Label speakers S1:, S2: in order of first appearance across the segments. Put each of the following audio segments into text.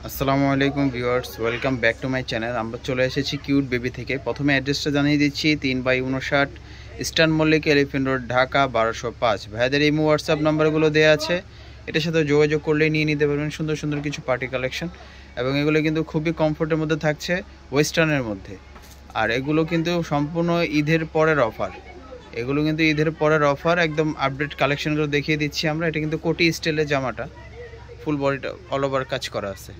S1: আসসালামু আলাইকুম viewers, welcome back to my channel. আমরা চলে এসেছি কিউট বেবি থেকে। প্রথমে অ্যাড্রেসটা জানিয়ে দিচ্ছি, 3/59 Eastern Mallik, Elephant Road, Dhaka 1205। ভাইয়াদের এই হোয়াটসঅ্যাপ নাম্বারগুলো দেওয়া আছে, এটার সাথে যোগাযোগ করলেই নিয়ে নিতে পারবেন সুন্দর সুন্দর কিছু পার্টি কালেকশন। এবং এগুলো কিন্তু খুবই কমফোর্টের মধ্যে থাকছে, ওয়েস্টার্নের মধ্যে। আর এগুলো কিন্তু সম্পূর্ণ ঈদের পরের অফার। এগুলো কিন্তু ঈদের পরের অফার, একদম আপডেট কালেকশনগুলো দেখিয়ে দিচ্ছি আমরা। এটা কিন্তু কোটি স্টাইলের জামাটা, ফুল বডিটা অল ওভার কাজ করা আছে,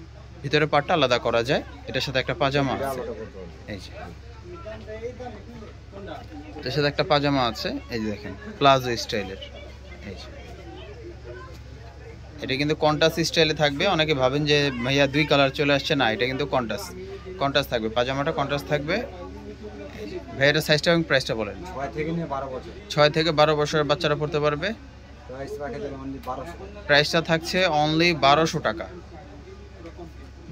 S1: ভিতরে পাটটা আলাদা করা যায়। এটার সাথে একটা পাজামা আছে, এই যে এটার সাথে একটা পাজামা আছে, এই যে দেখেন প্লাজো স্টাইলের। এই যে এটা কিন্তু কন্ট্রাস্ট স্টাইলে থাকবে। অনেকে ভাবেন যে ভাইয়া দুই কালার চলে আসছে, না, এটা কিন্তু কন্ট্রাস্ট থাকবে, পাজামাটা কন্ট্রাস্ট থাকবে। ভাইয়া এটা সাইজটা এবং প্রাইসটা বলেন। 6 থেকে 12 বছরের বাচ্চারা পড়তে পারবে। প্রাইসটা থাকছে অনলি 1200 টাকা।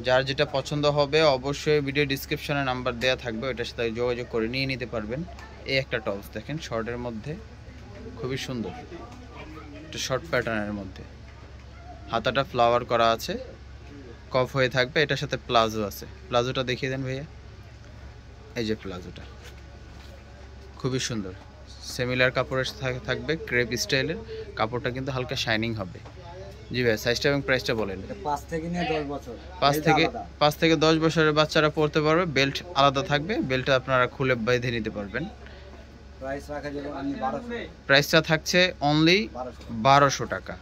S1: যার যেটা পছন্দ হবে অবশ্যই ভিডিও ডিসক্রিপশনে নাম্বার দেওয়া থাকবে, ওইটার সাথে যোগাযোগ করে নিয়ে নিতে পারবেন। এই একটা টপস দেখেন, শর্টের মধ্যে খুবই সুন্দর, একটা শর্ট প্যাটার্নের মধ্যে হাতাটা ফ্লাওয়ার করা আছে, কফ হয়ে থাকবে। এটার সাথে প্লাজো আছে, প্লাজোটা দেখিয়ে দেন ভাইয়া। এই যে প্লাজোটা খুবই সুন্দর, সিমিলার কাপড়ের থাকবে, ক্রেপ স্টাইলের। কাপড়টা কিন্তু হালকা শাইনিং হবে। জি ভাই, সাইজটা এবং প্রাইসটা বলেন। 5 থেকে 10 বছরের বাচ্চারা পড়তে পারবে। বেল্ট আলাদা থাকবে, বেল্টটা আপনারা খুলে বেঁধে নিতে পারবেন। প্রাইসটা থাকছে অনলি 1200 টাকা।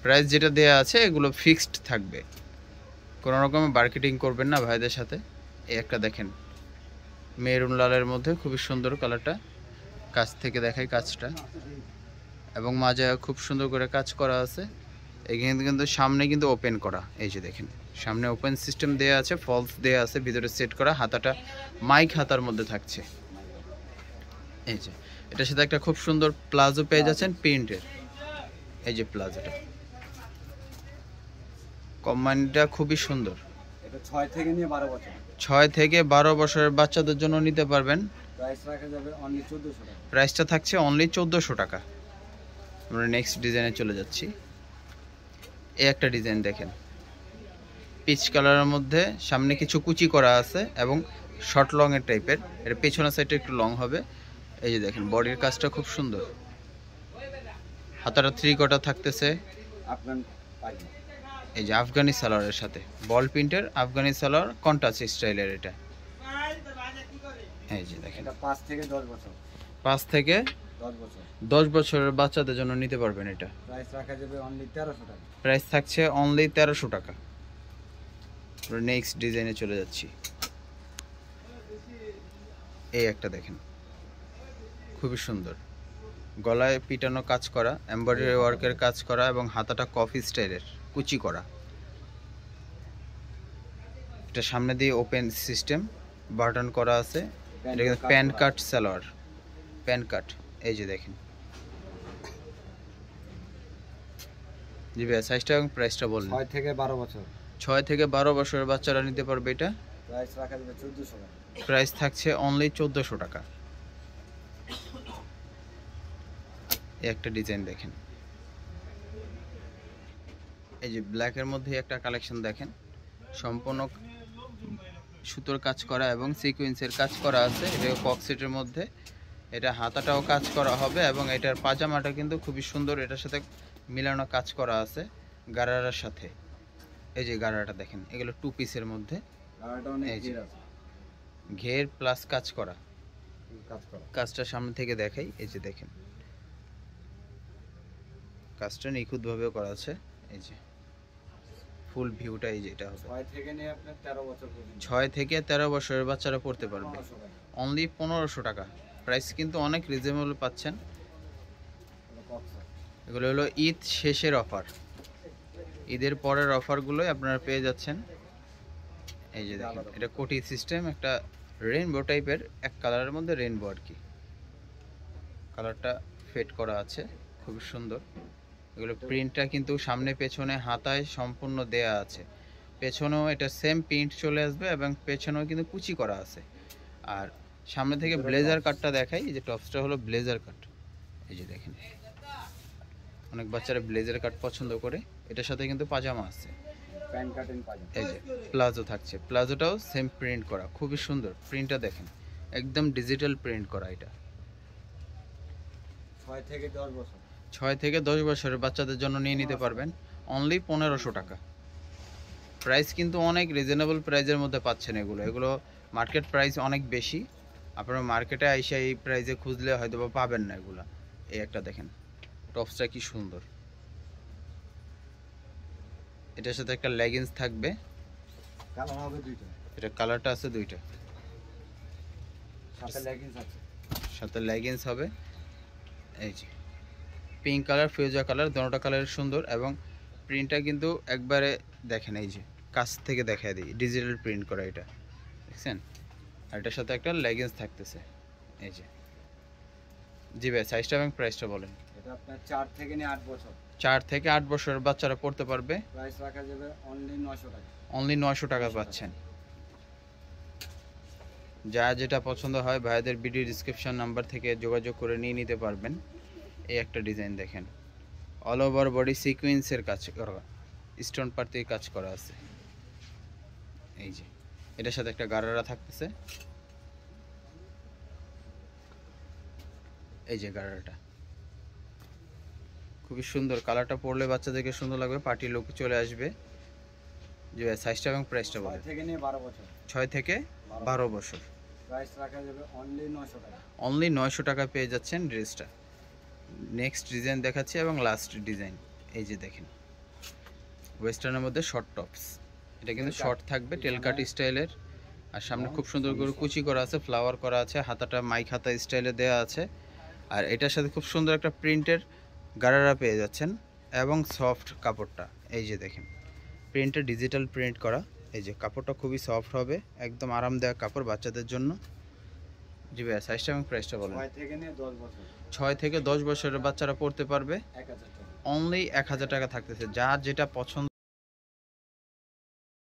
S1: প্রাইস যেটা দেয়া আছে এগুলো ফিক্সড থাকবে, কোনো রকমের মার্কেটিং করবেন না ভাইদের সাথে। এই একটা দেখেন মেরুন লালের মধ্যে খুবই সুন্দর কালারটা, কাছ থেকে দেখাই কাজটা, এবং মাঝে খুব সুন্দর করে কাজ করা আছে। এখানে কিন্তু সামনে কিন্তু ওপেন করা, এই যে দেখেন সামনে ওপেন সিস্টেম দেয়া আছে, ফলস দেয়া আছে, ভিতরে সেট করা। হাতাটা মাইক হাতার মধ্যে থাকছে। এই যে এটার সাথে একটা খুব সুন্দর প্লাজো পেয়ে যাচ্ছেন প্রিন্টের। এই যে প্লাজোটা কম্বাইনটা খুবই সুন্দর। 6 থেকে 12 বছরের বাচ্চাদের জন্য নিতে পারবেন। প্রাইসটা থাকছে অনলি 1400 টাকা। আমরা নেক্সট ডিজাইনে চলে যাচ্ছি। এই একটা ডিজাইন দেখেন, পিচ কালারের মধ্যে সামনে কিছু কুচি করা আছে এবং শর্ট লং এর টাইপের। এর পেছনের সাইডটা একটু লং হবে। এই যে দেখেন বডির কাজটা খুব সুন্দর, হাতাটা 3 কোয়ার্টার থাকতেছে। এই যে আফগানি সালোয়ারের সাথে বল প্রিন্টের আফগানি সালোয়ার, কন্ট্রাস্ট স্টাইলের এটা। এই যে দেখেন 5 থেকে 10 বছরের বাচ্চাদের জন্য নিতে পারবেন। এটা প্রাইস থাকছে অনলি 1300 টাকা। নেক্সট ডিজাইনে চলে যাচ্ছি। এই একটা দেখেন খুবই সুন্দর, গলায় পিটানো কাজ করা, এমব্রয়ডারি ওয়ার্কের কাজ করা এবং হাতাটা কফি স্টাইলের কুচি করা। এটা সামনে দিয়ে ওপেন সিস্টেম, বাটন করা আছে। এটা কিন্তু প্যান্ট কাট সালোয়ার, প্যান্ট কাট। এই যে দেখেন। জি ভাইয়া, সাইজটা এবং প্রাইসটা বলুন।
S2: 6 থেকে 12 বছর।
S1: 6 থেকে 12 বছরের বাচ্চারা নিতে পারবে এটা।
S2: প্রাইস রাখা যাবে 1400 টাকা।
S1: প্রাইস থাকছে অনলি 1400 টাকা। এই একটা ডিজাইন দেখেন, এই যে ব্ল্যাকের মধ্যে একটা কালেকশন দেখেন, সম্পূর্ণ সুতোর কাজ করা এবং সিকোয়েন্সের কাজ করা আছে। এটা কক্সেটের মধ্যে, এটা হাতাটাও কাজ করা হবে এবং এটার পাজামাটা কিন্তু খুবই সুন্দর, এটার সাথে মিলানো কাজ করা আছে গারারার সাথে। এই যে গারারাটা দেখেন, এগুলো 2 পিসের মধ্যে ঘের প্লাস কাজ করা। কাজটা সামনে থেকে দেখাই। এই যে দেখেন কাজটা নিখুঁতভাবে করা আছে। এই যে ফুল ভিউটা, এই যে এটা হবে
S2: 6 থেকে নিয়ে আপনি 13 বছর পর্যন্ত।
S1: 6 থেকে 13 বছরের বাচ্চারা পড়তে পারবে অনলি 1500 টাকা। প্রাইস কিন্তু অনেক রিজনেবল পাচ্ছেন। এগুলো হলো ঈদ শেষের অফার, ঈদের পরের অফারগুলোই আপনারা পেয়ে যাচ্ছেন। এই যে দেখেন এটা কোটি সিস্টেম, একটা রেইনবো টাইপের, এক কালারের মধ্যে রেইনবো আর কি। কালারটা ফেড করা আছে, খুবই সুন্দর। এগুলো প্রিন্টটা কিন্তু সামনে পেছনে হাতায় সম্পূর্ণ দেয়া আছে। পেছনেও এটা সেম প্রিন্ট চলে আসবে এবং পেছনেও কিন্তু কুচি করা আছে। আর সামনে থেকে ব্লেজার কাটটা দেখাই। এই যে টপসটা হলো ব্লেজার কাট। এই যে দেখেন অনেক বাচ্চারা ব্লেজার কাট পছন্দ করে। এটার সাথে কিন্তু পাজামা আছে।
S2: প্যান্ট কাটিং পাজামা।
S1: এই যে প্লাজো থাকছে, প্লাজোটাও সেম প্রিন্ট করা, খুবই সুন্দর প্রিন্টটা দেখেন, একদম ডিজিটাল প্রিন্ট করা। এটা
S2: 6 থেকে 10 বছর।
S1: 6 থেকে 10 বছরের বাচ্চাদের জন্য নিয়ে নিতে পারবেন অনলি 1500 টাকা। প্রাইস কিন্তু অনেক রিজনেবল প্রাইসের মধ্যে পাচ্ছেন। এগুলো মার্কেট প্রাইস অনেক বেশি, আপনারা মার্কেটে আইসা এই প্রাইসে খুঁজলে হয়তো বা পাবেন না এগুলা। এই একটা দেখেন টপসটা কি সুন্দর, এটার সাথে একটা লেগিংস থাকবে,
S2: কালার হবে দুইটা,
S1: এটা কালারটা আছে দুইটা,
S2: সাথে লেগিংস আছে।
S1: সাথে লেগিংস হবে। এই যে পিঙ্ক কালার ফিউজা কালার, দুটোটা কালার সুন্দর এবং প্রিন্টটা কিন্তু একবারে দেখেন, এই যে কাছ থেকে দেখায় দিই, ডিজিটাল প্রিন্ট করা এটা দেখছেন। আর এটার সাথে একটা লেগিংস থাকতেছে। এই যে জি ভাই, সাইজটা এবং প্রাইসটা বলেন।
S2: এটা আপনার 4 থেকে নিয়ে 8 বছর।
S1: 4 থেকে 8 বছরের বাচ্চারা পড়তে পারবে,
S2: প্রাইস রাখা যাবে অনলি 900 টাকা।
S1: অনলি 900 টাকা পাচ্ছেন। যা যেটা পছন্দ হয় ভাইদের ভিডিও ডিসক্রিপশন নাম্বার থেকে যোগাযোগ করে নিয়ে নিতে পারবেন। এই একটা ডিজাইন দেখেন, অল ওভার বডি সিকোয়েন্সের কাজ করা, স্টোন পার্টির কাজ করা আছে। এই যে এটার সাথে একটা গারারা থাকতেছে, এই যে গারারাটা খুবই সুন্দর, কালারটা পরলে বাচ্চাদেরকে সুন্দর লাগবে, পার্টি লুক চলে আসবে। যে সাইজটা এবং প্রাইসটা
S2: 6
S1: বলেন।
S2: থেকে নিয়ে 12 বছর।
S1: 6 থেকে 12 বছর,
S2: প্রাইস রাখা যাবে অনলি 900 টাকা।
S1: অনলি 900 টাকা পেয়ে যাচ্ছেন ড্রেসটা। নেক্সট ডিজাইন দেখাচ্ছি এবং লাস্ট ডিজাইন। এই যে দেখেন ওয়েস্টার্নের মধ্যে শর্ট টপস, এটা কিন্তু শর্ট থাকবে, টেল কাট স্টাইলের, আর সামনে খুব সুন্দর করে কুচি করা আছে, ফ্লাওয়ার করা আছে, হাতাটা মাইক হাতা স্টাইলে দেওয়া আছে। আর এটার সাথে খুব সুন্দর একটা প্রিন্টের গারারা পেয়ে যাচ্ছেন এবং সফট কাপড়টা, এই যে দেখেন প্রিন্টটা ডিজিটাল প্রিন্ট করা। এই যে কাপড়টা খুবই সফট হবে, একদম আরামদায়ক কাপড় বাচ্চাদের জন্য। জি ভাইয়া, সাইজটা এবং প্রাইসটা বলেন।
S2: 6 থেকে নিয়ে 10 বছর।
S1: 6 থেকে 10 বছরের বাচ্চারা পড়তে পারবে
S2: 1000 টাকা।
S1: অনলি 1000 টাকা থাকতেছে। যার যেটা পছন্দ